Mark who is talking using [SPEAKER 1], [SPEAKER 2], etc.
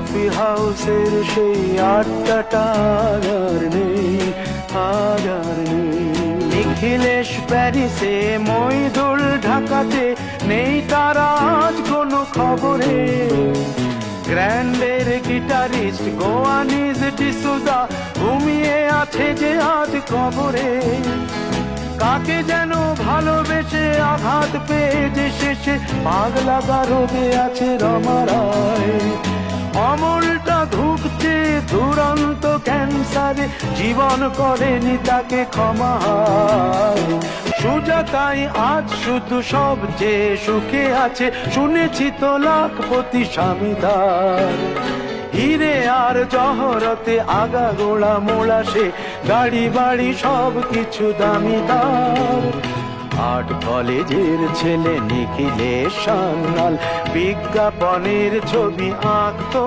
[SPEAKER 1] Coffee হাউসের সেই আড্ডাটা আর নেই, আর নেই। নিখিলেশ প্যারিসে, মইদুল ঢাকাতে, নেই তারা আজ কোনো খবরে। গ্র্যান্ডের গিটারিস্ট গোয়ানিজ ডিসুজা ঘুমিয়ে আছে যে আজ কবরে। কাকে যেন ভালোবেসে আঘাত পেয়ে যে শেষে পাগলা গারদে আছে রমা রায়। অমলটা ধুকছে দুরন্ত ক্যান্সারে, জীবন করেনি তাকে ক্ষমা। সুজাতাই আজ শুধু সবচেয়ে সুখে আছে, শুনেছি তো লাখপতি স্বামীদার। হিরে আর জহরতে আগাগোড়া মোড়া সে, গাড়ি বাড়ি সব কিছু দামিদার। আর্ট কলেজের ছেলে নিখিলেশ সান্যাল বিজ্ঞাপনের ছবি আঁকতো।